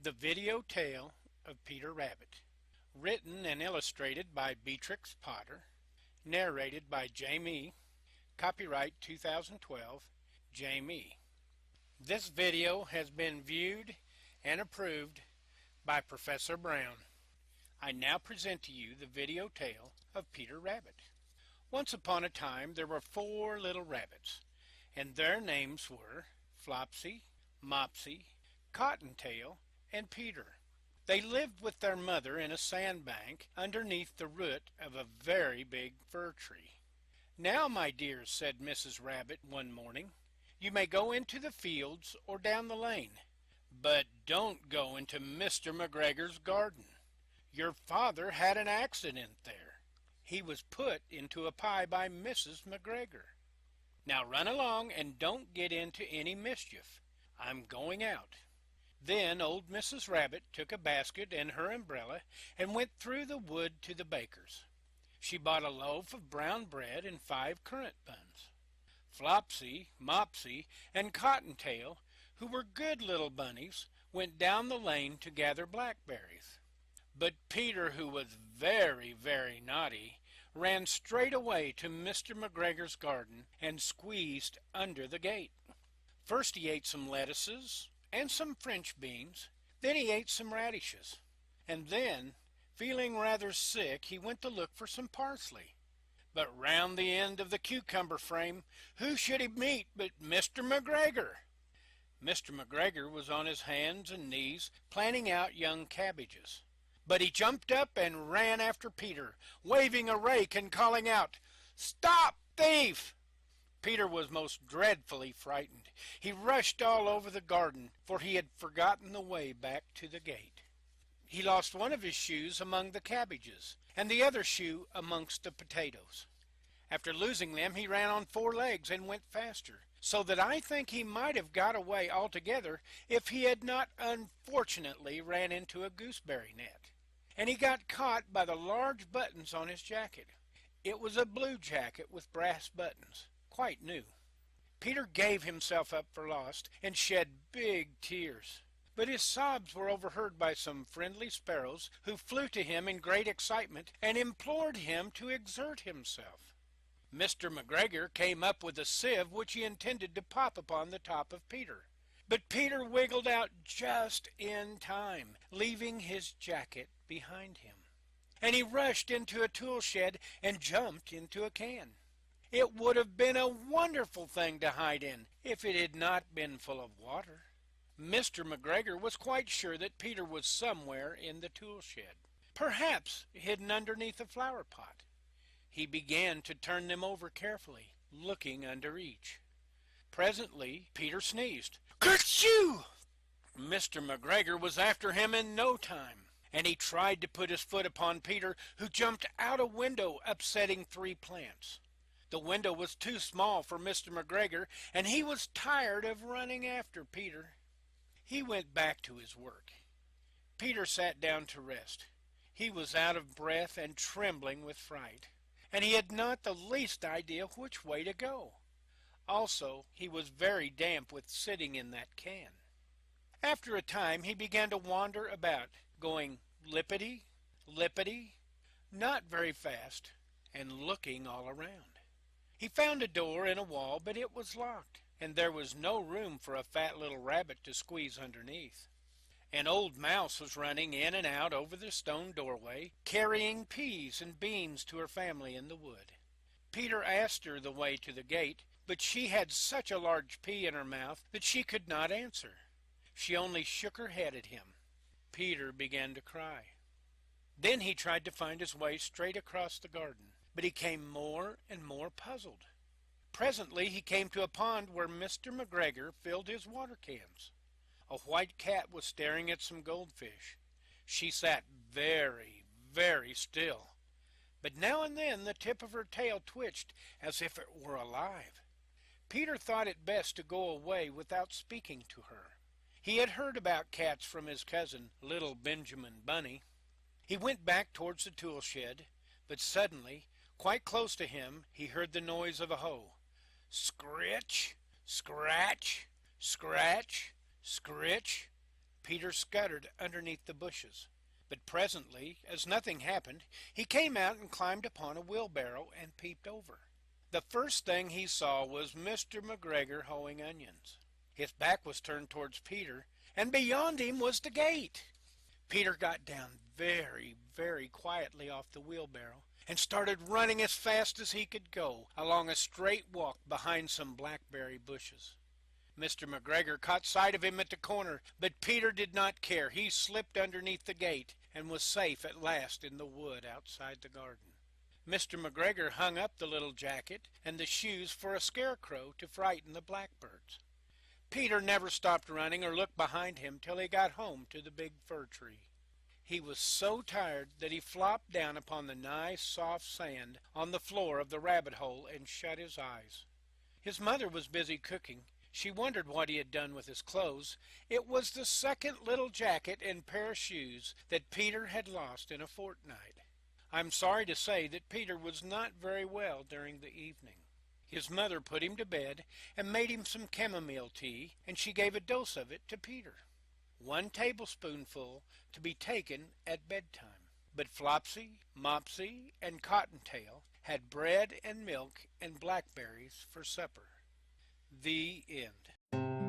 The Video Tale of Peter Rabbit. Written and illustrated by Beatrix Potter. Narrated by Jamie. Copyright 2012, Jamie. This video has been viewed and approved by Professor Brown. I now present to you the video tale of Peter Rabbit. Once upon a time there were 4 little rabbits, and their names were Flopsy, Mopsy, Cottontail, and Peter. They lived with their mother in a sandbank underneath the root of a very big fir tree. "Now, my dears," said Mrs. Rabbit one morning, "you may go into the fields or down the lane, but don't go into Mr. McGregor's garden. Your father had an accident there. He was put into a pie by Mrs. McGregor. Now run along and don't get into any mischief. I'm going out." Then old Mrs. Rabbit took a basket and her umbrella and went through the wood to the baker's. She bought a loaf of brown bread and 5 currant buns. Flopsy, Mopsy, and Cottontail, who were good little bunnies, went down the lane to gather blackberries. But Peter, who was very, very naughty, ran straight away to Mr. McGregor's garden and squeezed under the gate. First he ate some lettuces and some French beans. Then he ate some radishes. And then, feeling rather sick, he went to look for some parsley. But round the end of the cucumber frame, who should he meet but Mr. McGregor? Mr. McGregor was on his hands and knees planting out young cabbages. But he jumped up and ran after Peter, waving a rake and calling out, "Stop, thief!" Peter was most dreadfully frightened. He rushed all over the garden, for he had forgotten the way back to the gate. He lost one of his shoes among the cabbages, and the other shoe amongst the potatoes. After losing them, he ran on 4 legs and went faster, so that I think he might have got away altogether if he had not unfortunately ran into a gooseberry net. And he got caught by the large buttons on his jacket. It was a blue jacket with brass buttons, quite new. Peter gave himself up for lost and shed big tears. But his sobs were overheard by some friendly sparrows who flew to him in great excitement and implored him to exert himself. Mr. McGregor came up with a sieve which he intended to pop upon the top of Peter. But Peter wiggled out just in time, leaving his jacket behind him. And he rushed into a tool shed and jumped into a can. It would have been a wonderful thing to hide in if it had not been full of water. Mr. McGregor was quite sure that Peter was somewhere in the tool shed, perhaps hidden underneath a flower pot. He began to turn them over carefully, looking under each. Presently Peter sneezed. "Kerchoo!" Mr. McGregor was after him in no time, and he tried to put his foot upon Peter, who jumped out a window, upsetting 3 plants. The window was too small for Mr. McGregor, and he was tired of running after Peter. He went back to his work. Peter sat down to rest. He was out of breath and trembling with fright, and he had not the least idea which way to go. Also, he was very damp with sitting in that can. After a time he began to wander about, going lippity, lippity, not very fast, and looking all around. He found a door in a wall, but it was locked, and there was no room for a fat little rabbit to squeeze underneath. An old mouse was running in and out over the stone doorway, carrying peas and beans to her family in the wood. Peter asked her the way to the gate, but she had such a large pea in her mouth that she could not answer. She only shook her head at him. Peter began to cry. Then he tried to find his way straight across the garden, but he came more and more puzzled. Presently he came to a pond where Mr. McGregor filled his water cans. A white cat was staring at some goldfish. She sat very, very still, but now and then the tip of her tail twitched as if it were alive. Peter thought it best to go away without speaking to her. He had heard about cats from his cousin, little Benjamin Bunny. He went back towards the tool shed, but suddenly, quite close to him, he heard the noise of a hoe. Scritch, scratch, scratch, scritch. Peter scuttered underneath the bushes. But presently, as nothing happened, he came out and climbed upon a wheelbarrow and peeped over. The first thing he saw was Mr. McGregor hoeing onions. His back was turned towards Peter, and beyond him was the gate. Peter got down very quietly off the wheelbarrow and started running as fast as he could go along a straight walk behind some blackberry bushes. Mr. McGregor caught sight of him at the corner, but Peter did not care. He slipped underneath the gate and was safe at last in the wood outside the garden. Mr. McGregor hung up the little jacket and the shoes for a scarecrow to frighten the blackbirds. Peter never stopped running or looked behind him till he got home to the big fir tree. He was so tired that he flopped down upon the nice soft sand on the floor of the rabbit hole and shut his eyes. His mother was busy cooking. She wondered what he had done with his clothes. It was the second little jacket and pair of shoes that Peter had lost in a fortnight. I'm sorry to say that Peter was not very well during the evening. His mother put him to bed and made him some chamomile tea, and she gave a dose of it to Peter. 1 tablespoonful to be taken at bedtime. But Flopsy, Mopsy, and Cottontail had bread and milk and blackberries for supper. The end.